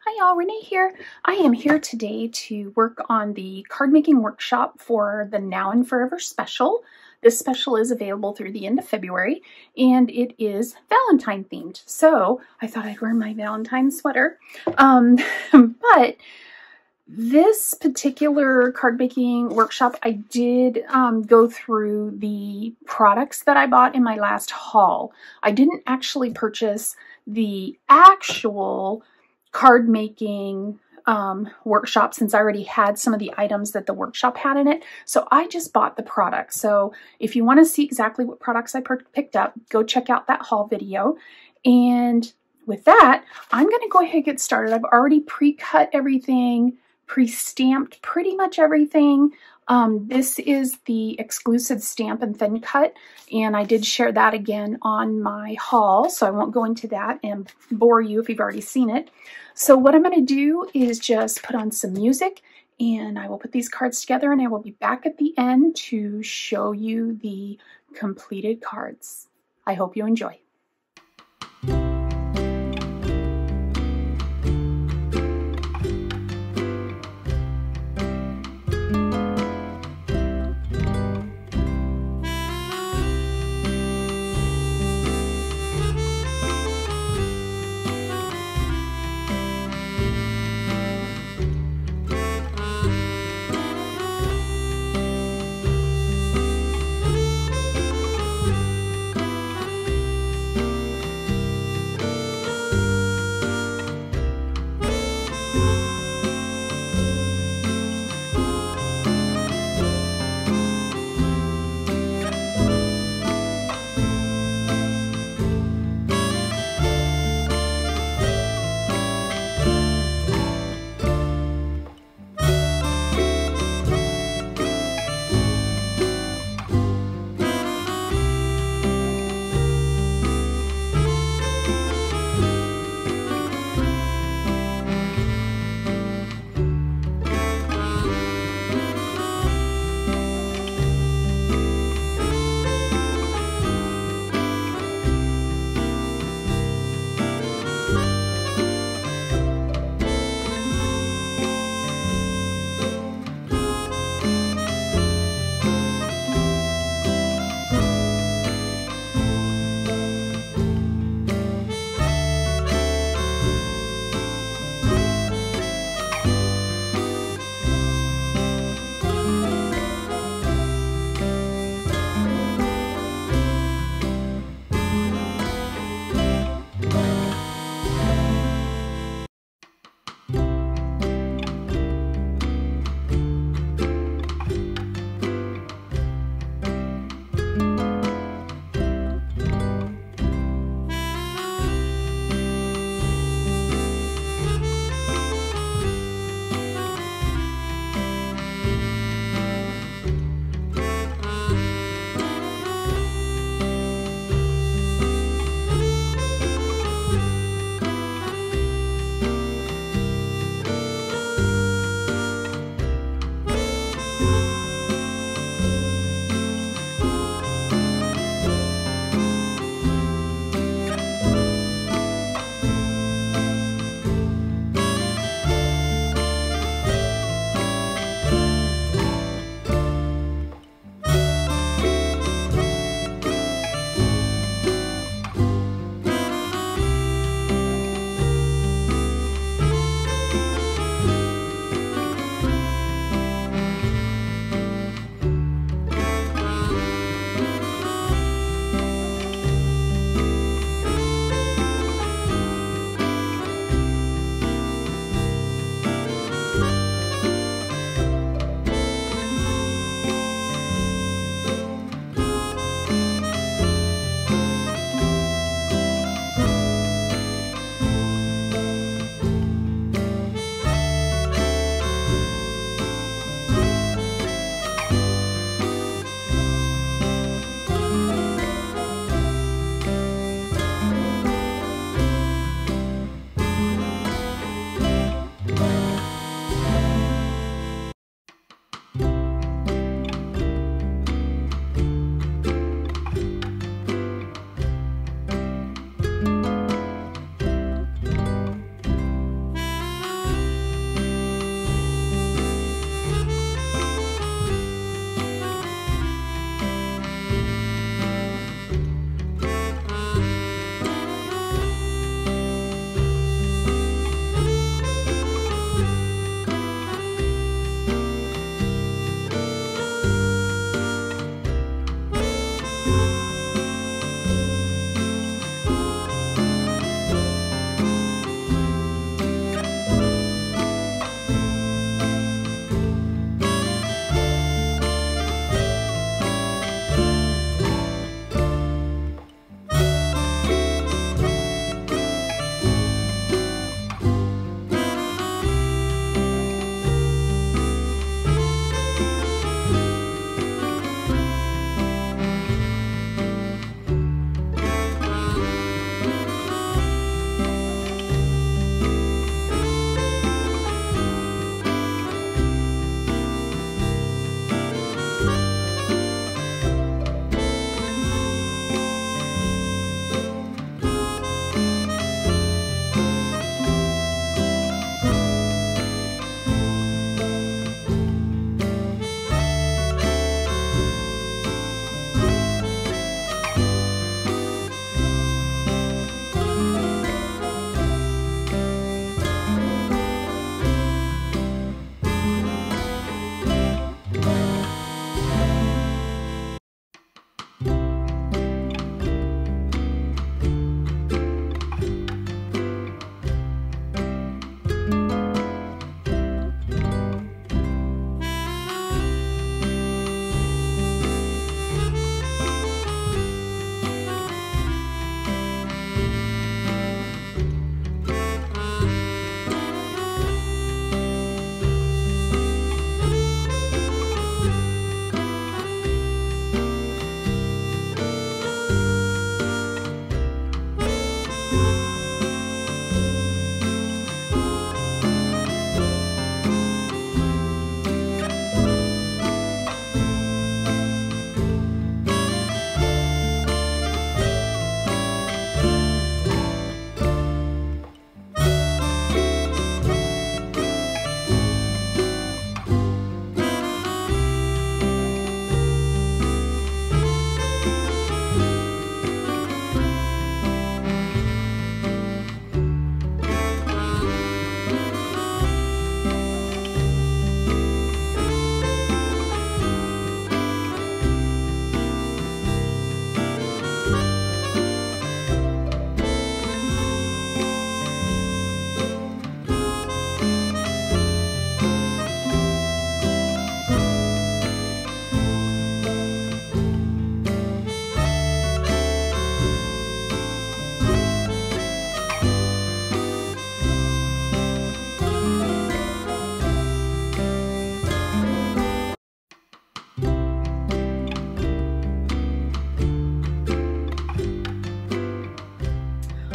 Hi y'all, Renee here. I am here today to work on the card making workshop for the Now and Forever special. This special is available through the end of February and it is Valentine themed. So I thought I'd wear my Valentine sweater. But this particular card making workshop, I did go through the products that I bought in my last haul. I didn't actually purchase the actual card making workshop since I already had some of the items that the workshop had in it. So I just bought the products. So if you want to see exactly what products I picked up, go check out that haul video. And with that, I'm going to go ahead and get started. I've already pre-cut everything, pre-stamped pretty much everything. This is the exclusive stamp and thin cut, and I did share that again on my haul, so I won't go into that and bore you if you've already seen it. So what I'm going to do is just put on some music, and I will put these cards together, and I will be back at the end to show you the completed cards. I hope you enjoy.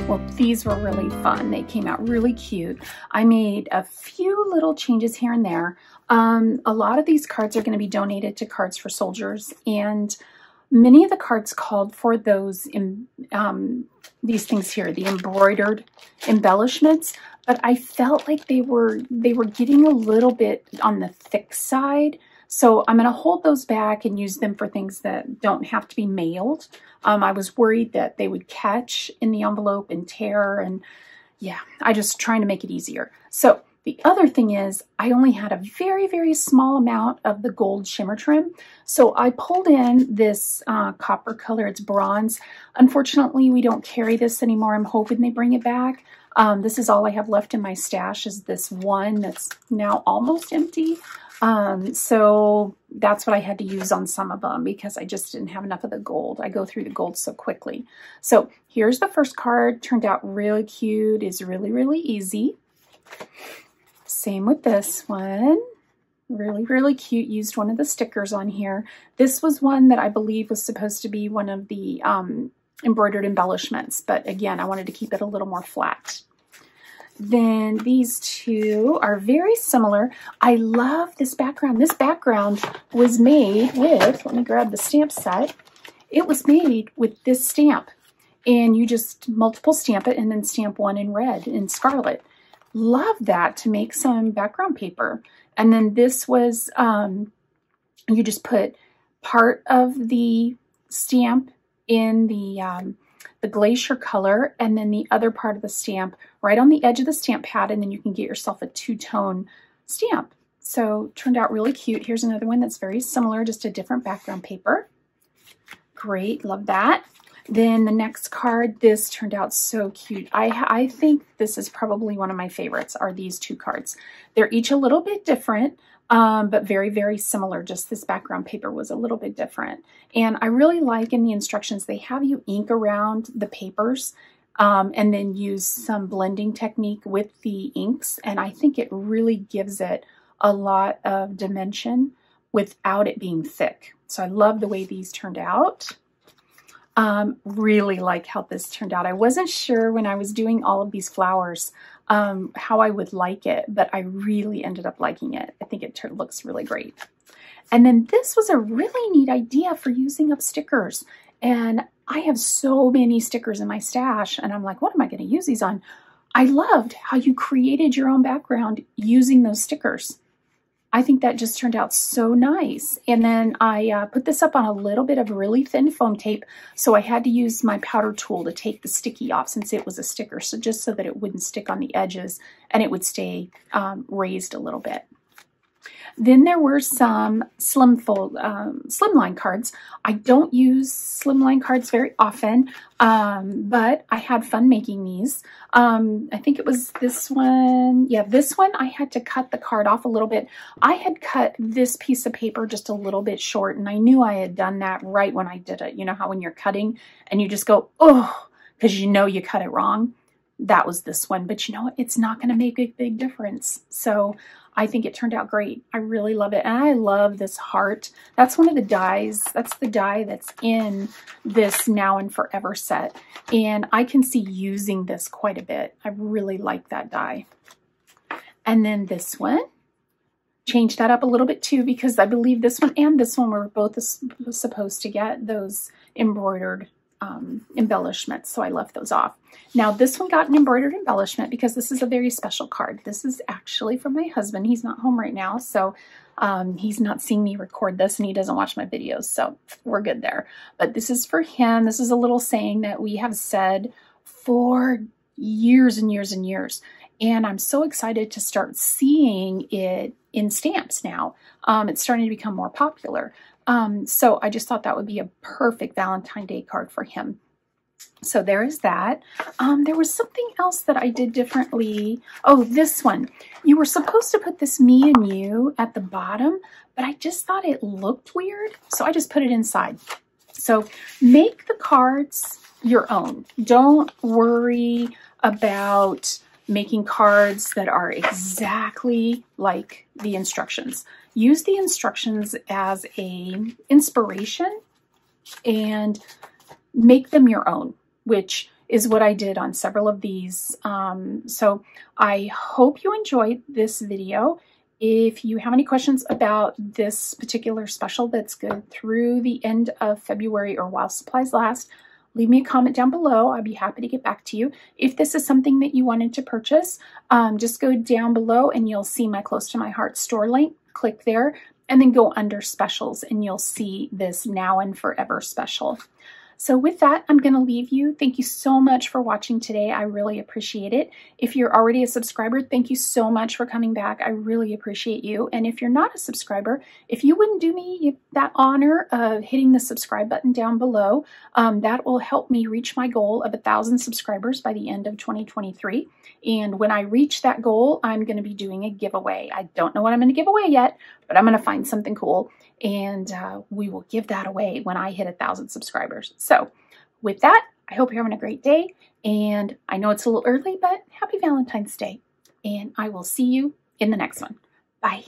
Well, these were really fun. They came out really cute. I made a few little changes here and there. A lot of these cards are going to be donated to Cards for Soldiers, and many of the cards called for those these things here, the embroidered embellishments, but I felt like they were getting a little bit on the thick side. So I'm going to hold those back and use them for things that don't have to be mailed. I was worried that they would catch in the envelope and tear, and yeah, I just trying to make it easier. So the other thing is I only had a very, very small amount of the gold shimmer trim. So I pulled in this copper color, it's bronze. Unfortunately, we don't carry this anymore. I'm hoping they bring it back. This is all I have left in my stash is this one that's now almost empty. So that's what I had to use on some of them because I just didn't have enough of the gold. I go through the gold so quickly. So here's the first card. Turned out really cute. Is really, really easy. Same with this one. Really, really cute. Used one of the stickers on here. This was one that I believe was supposed to be one of the embroidered embellishments. But again, I wanted to keep it a little more flat. Then these two are very similar. I love this background. This background was made with, let me grab the stamp set. It was made with this stamp. And you just multiple stamp it and then stamp one in red and scarlet. Love that to make some background paper. And then this was, you just put part of the stamp in the glacier color and then the other part of the stamp right on the edge of the stamp pad, and then you can get yourself a two-tone stamp. So turned out really cute. Here's another one that's very similar, just a different background paper. Great, love that. Then the next card, this turned out so cute. I think this is probably one of my favorites, are these two cards. They're each a little bit different, but very, very similar. Just this background paper was a little bit different. And I really like in the instructions, they have you ink around the papers and then use some blending technique with the inks. And I think it really gives it a lot of dimension without it being thick. So I love the way these turned out. Really like how this turned out. I wasn't sure when I was doing all of these flowers how I would like it, but I really ended up liking it. I think it looks really great. And then this was a really neat idea for using up stickers. And I have so many stickers in my stash, and I'm like, what am I going to use these on? I loved how you created your own background using those stickers. I think that just turned out so nice. And then I put this up on a little bit of really thin foam tape. So I had to use my powder tool to take the sticky off since it was a sticker. So just so that it wouldn't stick on the edges and it would stay raised a little bit. Then there were some slimline cards. I don't use slimline cards very often, but I had fun making these. I think it was this one. Yeah, this one I had to cut the card off a little bit. I had cut this piece of paper just a little bit short, and I knew I had done that right when I did it. You know how when you're cutting and you just go, oh, because you know you cut it wrong? That was this one, but you know what? It's not going to make a big difference. So I think it turned out great. I really love it. And I love this heart. That's one of the dies. That's the die that's in this Now and Forever set. And I can see using this quite a bit. I really like that die. And then this one, change that up a little bit too, because I believe this one and this one were both supposed to get those embroidered embellishments, so I left those off. Now this one got an embroidered embellishment because this is a very special card. This is actually from my husband. He's not home right now, so he's not seeing me record this, and he doesn't watch my videos, so we're good there. But this is for him. This is a little saying that we have said for years and years and years, and I'm so excited to start seeing it in stamps now. It's starting to become more popular. So I just thought that would be a perfect Valentine Day card for him. So there is that. There was something else that I did differently. Oh, this one. You were supposed to put this me and you at the bottom, but I just thought it looked weird, so I just put it inside. So make the cards your own. Don't worry about making cards that are exactly like the instructions. Use the instructions as an inspiration and make them your own, which is what I did on several of these. So I hope you enjoyed this video. If you have any questions about this particular special that's good through the end of February or while supplies last, leave me a comment down below. I'd be happy to get back to you. If this is something that you wanted to purchase, just go down below and you'll see my Close to My Heart store link. Click there and then go under specials and you'll see this Now and Forever special. So with that, I'm going to leave you. Thank you so much for watching today. I really appreciate it. If you're already a subscriber, thank you so much for coming back. I really appreciate you. And if you're not a subscriber, if you wouldn't do me that honor of hitting the subscribe button down below, that will help me reach my goal of 1,000 subscribers by the end of 2023. And when I reach that goal, I'm going to be doing a giveaway. I don't know what I'm going to give away yet, but I'm going to find something cool. And we will give that away when I hit 1,000 subscribers. So with that, I hope you're having a great day. And I know it's a little early, but happy Valentine's Day. And I will see you in the next one. Bye.